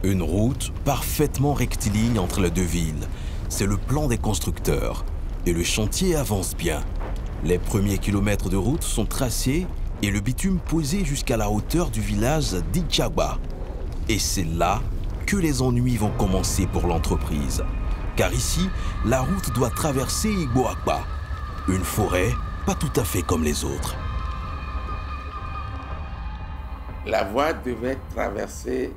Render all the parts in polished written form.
Une route parfaitement rectiligne entre les deux villes. C'est le plan des constructeurs. Et le chantier avance bien. Les premiers kilomètres de route sont tracés et le bitume posé jusqu'à la hauteur du village d'Idjagba. Et c'est là que les ennuis vont commencer pour l'entreprise. Car ici, la route doit traverser Igboagba, une forêt pas tout à fait comme les autres. La voie devait traverser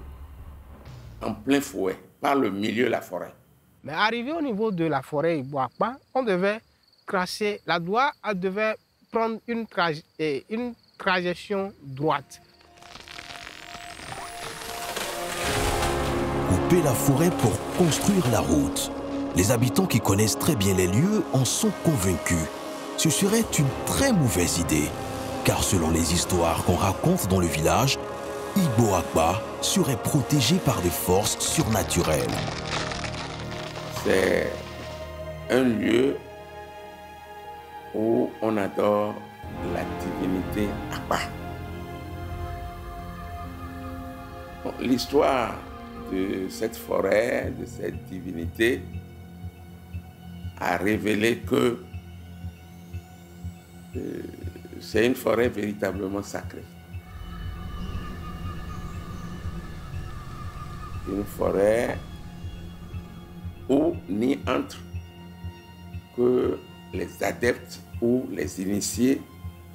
en plein fouet, par le milieu de la forêt. Mais arrivé au niveau de la forêt Igboagba, on devait crasser, la voie devait prendre une trajectoire droite. Couper la forêt pour construire la route. Les habitants qui connaissent très bien les lieux en sont convaincus. Ce serait une très mauvaise idée, car selon les histoires qu'on raconte dans le village, Igboagba serait protégé par des forces surnaturelles. C'est un lieu où on adore la divinité Akba. Bon, l'histoire de cette forêt, de cette divinité, a révélé que c'est une forêt véritablement sacrée. Une forêt où n'y entrent que les adeptes ou les initiés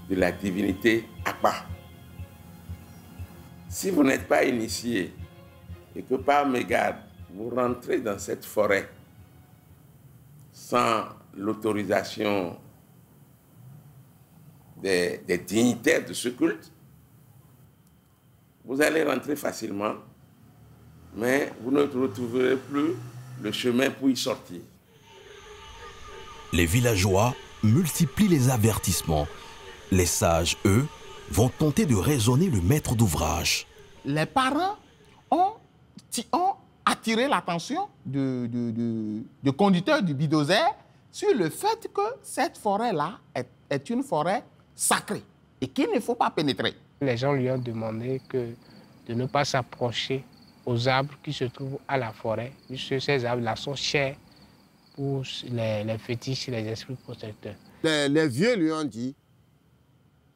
de la divinité Akba. Si vous n'êtes pas initié et que par mégarde, vous rentrez dans cette forêt sans l'autorisation des dignitaires de ce culte, vous allez rentrer facilement, mais vous ne retrouverez plus le chemin pour y sortir. Les villageois multiplient les avertissements. Les sages, eux, vont tenter de raisonner le maître d'ouvrage. Les parents ont attiré l'attention du conducteur du bulldozer sur le fait que cette forêt-là est une forêt sacrée et qu'il ne faut pas pénétrer. Les gens lui ont demandé de ne pas s'approcher aux arbres qui se trouvent à la forêt, puisque ces arbres-là sont chers pour les fétiches et les esprits protecteurs. Les vieux lui ont dit,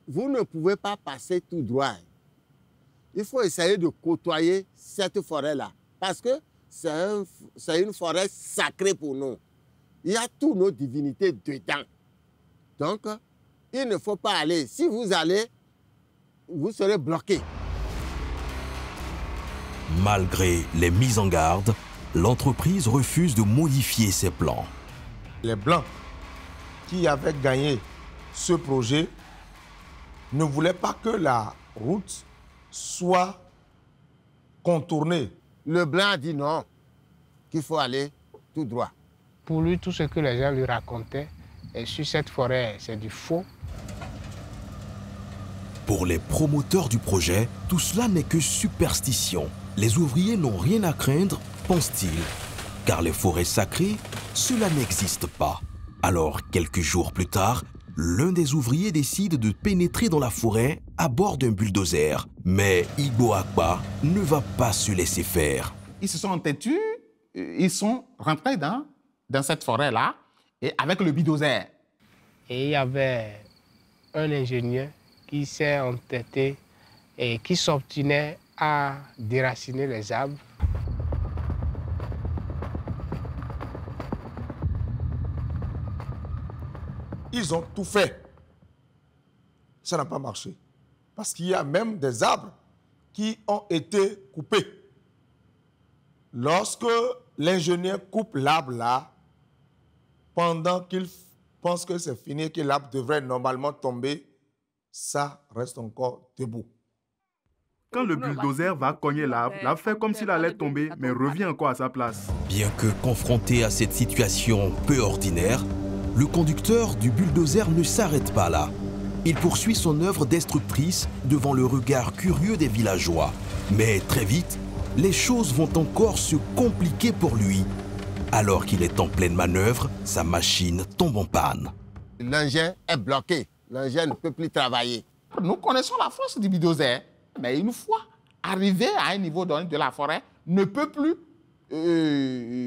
vous ne pouvez pas passer tout droit. Il faut essayer de côtoyer cette forêt-là, parce que c'est une forêt sacrée pour nous. Il y a toutes nos divinités dedans. Donc, il ne faut pas aller. Si vous allez, vous serez bloqué. Malgré les mises en garde, l'entreprise refuse de modifier ses plans. Les Blancs qui avaient gagné ce projet ne voulaient pas que la route soit contournée. Le Blanc a dit non, qu'il faut aller tout droit. Pour lui, tout ce que les gens lui racontaient sur cette forêt, c'est du faux. Pour les promoteurs du projet, tout cela n'est que superstition. Les ouvriers n'ont rien à craindre, pensent-ils, car les forêts sacrées, cela n'existe pas. Alors, quelques jours plus tard, l'un des ouvriers décide de pénétrer dans la forêt à bord d'un bulldozer. Mais Igboagba ne va pas se laisser faire. Ils se sont têtus, ils sont rentrés dans cette forêt-là, et avec le bulldozer. Et il y avait un ingénieur qui s'est entêté et qui s'obstinait à déraciner les arbres. Ils ont tout fait. Ça n'a pas marché. Parce qu'il y a même des arbres qui ont été coupés. Lorsque l'ingénieur coupe l'arbre là, pendant qu'il pense que c'est fini, que l'arbre devrait normalement tomber, ça reste encore debout. Quand le bulldozer va cogner l'arbre, l'arbre fait comme s'il allait tomber, mais revient encore à sa place. Bien que confronté à cette situation peu ordinaire, le conducteur du bulldozer ne s'arrête pas là. Il poursuit son œuvre destructrice devant le regard curieux des villageois. Mais très vite, les choses vont encore se compliquer pour lui. Alors qu'il est en pleine manœuvre, sa machine tombe en panne. L'engin est bloqué. L'engin ne peut plus travailler. Nous connaissons la force du bulldozer, mais une fois arrivé à un niveau donné de la forêt, ne peut plus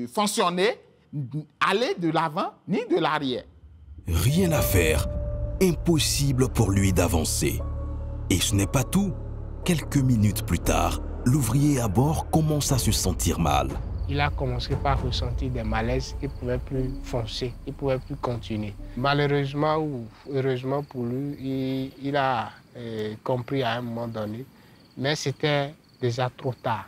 fonctionner, aller de l'avant ni de l'arrière. Rien à faire, impossible pour lui d'avancer. Et ce n'est pas tout. Quelques minutes plus tard, l'ouvrier à bord commence à se sentir mal. Il a commencé par ressentir des malaises, il ne pouvait plus foncer, il ne pouvait plus continuer. Malheureusement ou heureusement pour lui, il a compris à un moment donné, mais c'était déjà trop tard.